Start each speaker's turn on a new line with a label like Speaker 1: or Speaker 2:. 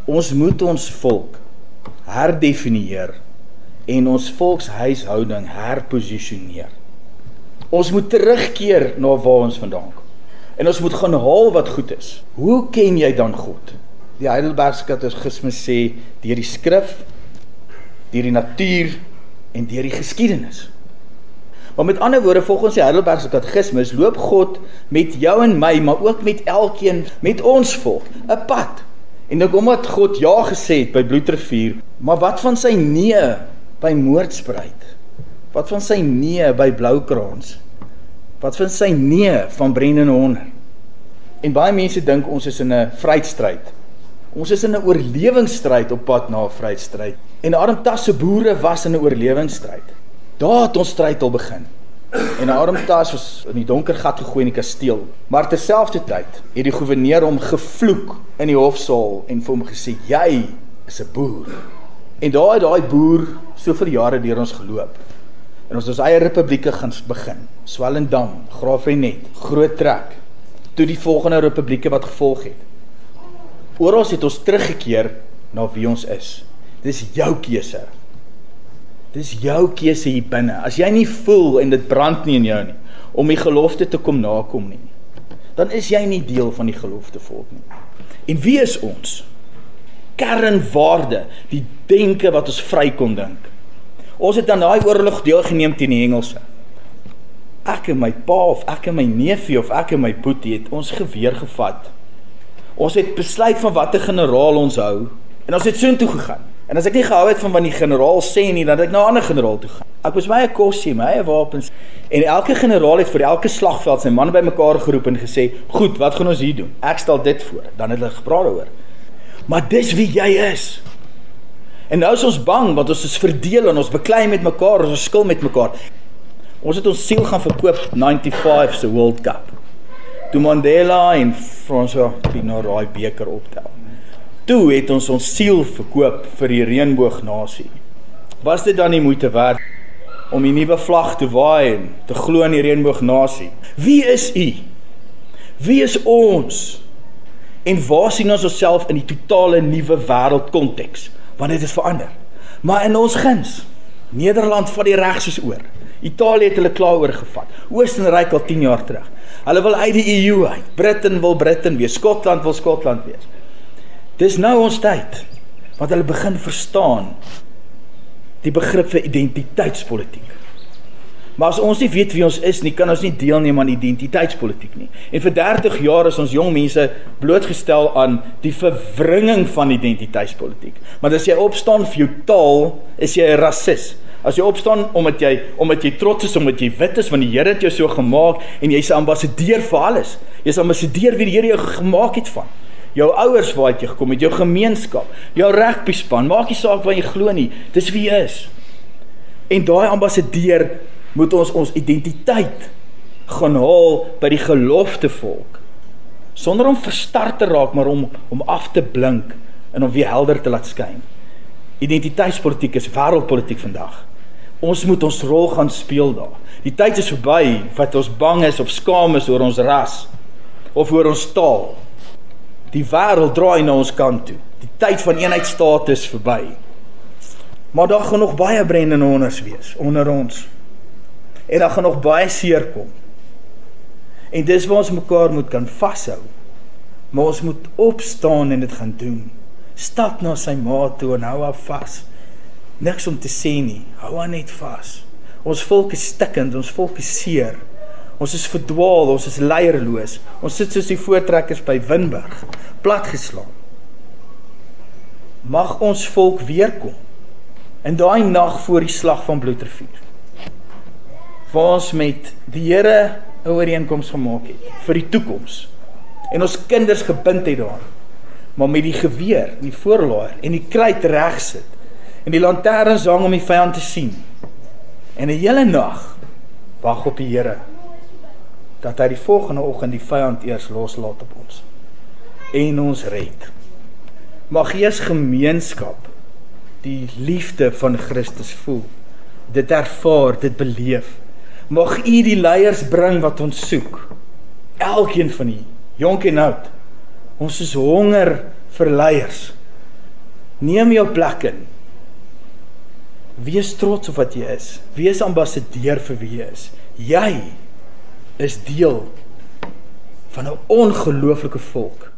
Speaker 1: Ons moet ons volk herdefinieer en ons volkshuishouding herposisioneer. Ons moet terugkeer na waar ons vandaan kom. En ons moet gaan haal wat goed is. Hoe ken jy dan God? Die Heidelbergse Katekismes sê, deur die skrif, deur die natuur en deur die geskiedenis. Maar met ander woorde, volgens die Heidelbergse Katekismes, loop God met jou en my, maar ook met elkeen, met ons volk, 'n pad. En ook omdat God ja gesê het by Bloedrivier, maar wat van sy nee by Moordspruit? Wat van sy nee by Bloukraans? Wat van sy nee van Brendan Horner? En baie mense dink ons is in 'n vryheidsstryd. Ons is in 'n oorlewingsstryd op pad na 'n vryheidsstryd. En Armtas se boere was in 'n oorlewingsstryd. Daar het ons stryd al begin. En Armtas was in die donker gat gegooi in die kasteel. Maar terselfdertyd het die goewerneur hom gevloek in die hofsaal en vir hom gesê, jy is 'n boer. En daar het daai boer soveel jare deur ons geloop. En ons eie republieke gaan begin. Swellendam, Graafrenet, Groot Trek, toe die volgende republieke wat gevolg het. Oral het ons teruggekeer na wie ons is. Dis jou keuse. Dis jou keuse hier binne. As jy nie voel en dit brand nie in jou nie, om die gelofte te kom nakom nie, dan is jy nie deel van die gelofte volk nie. En wie is ons? Kernwaarde, die denke wat ons vry kon dink. Ons het aan daai oorlog deelgeneem teen die Engelse. Ek en my pa, of ek en my neefie, of ek en my boetie het ons geweer gevat. Ons het besluit van watter generaal ons hou, en ons het soontoe gegaan. En as ek nie gehou het van wat die generaal sê nie, dan het ek na 'n ander generaal toe gaan. Ek was my eie kossie, my eie wapens. En elke generaal het vir elke slagveld sy manne bymekaar geroep en gesê, goed, wat gaan ons hier doen? Ek stel dit voor. Dan het hulle gepraat daaroor. Maar dis wie jy is. En nou is ons bang, want ons is verdeel en ons beklei met mekaar, ons skil met mekaar. Ons het ons siel gaan verkoop 95 se World Cup. Toe Mandela en François Pienaar daai beker optel. Toe het ons siel verkoop vir die reënboognasie. Was dit dan nie moeite werd om die nuwe vlag te waai en te glo in die reënboognasie? Wie is u? Wie is ons? En waar sien ons onsself in die totale nuwe wêreldkonteks? Want dit is verander. Maar in ons guns, Nederland vat die reg soos oor. Italië het hulle klaar oorgevat. Oostenryk al 10 jaar terug. Hulle wil uit die EU uit. Britain wil Britain wees. Skotland wil Skotland wees. Dis nou ons tyd, want hulle begin verstaan die begrip vir identiteitspolitiek. Maar as ons nie weet wie ons is nie, kan ons nie deelneem aan identiteitspolitiek nie. En vir 30 jaar is ons jong mense blootgestel aan die verwringing van identiteitspolitiek. Maar as jy opstaan vir jou taal, is jy 'n rasis. As jy opstaan omdat jy trots is, omdat jy wit is, want die Here het jou so gemaak, en jy's 'n ambassadeur vir alles. Jy's 'n ambassadeur wie die Here jou gemaak het van. Jou ouers waar het jy gekom het, jou gemeenskap, jou rugbyspan, maak nie saak wat jy glo nie, dis wie jy is. En daai ambassadeur moet ons identiteit gaan haal by die gelofte volk, sonder om verstart te raak, maar om af te blink en om weer helder te laat skyn. Identiteitspolitiek is wêreldpolitiek vandag. Ons moet ons rol gaan speel daar. Die tyd is verby wat ons bang is of skaam is oor ons ras of oor ons taal. Die wêreld draai na ons kant toe. Die tyd van eenheidsstaat is verby. Maar daar gaan nog baie Brendan Horners wees onder ons. En daar gaan nog baie seer kom. En dis waar ons mekaar moet kan vashou. Maar ons moet opstaan en dit gaan doen. Stap na sy maat toe en hou haar vas. Niks om te sê nie, hou haar net vas. Ons volk is stikkend, ons volk is seer. Ons is verdwaal, ons is leierloos. Ons sit soos die voortrekkers by Winburg, platgeslaan. Mag ons volk weerkom in daai nag voor die slag van Bloedrivier, waar ons met die Here 'n ooreenkoms gemaak het vir die toekoms en ons kinders gebind het daar, maar met die geweer, die voorlaaier en die kruit reg sit en die lanterns hang om die vyand te sien en 'n hele nag wag op die Here dat hy die volgende oggend die vyand eers loslaat op ons en ons red. Mag jy as gemeenskap die liefde van Christus voel, dit ervaar, dit beleef. Mag u die leiers bring wat ons soek, elkeen van u, jonk en oud. Ons is honger vir leiers Neem jou plek in. Wees trots op wat jy is. Wees ambassadeur vir wie jy is. Jy is deel van 'n ongelooflike volk.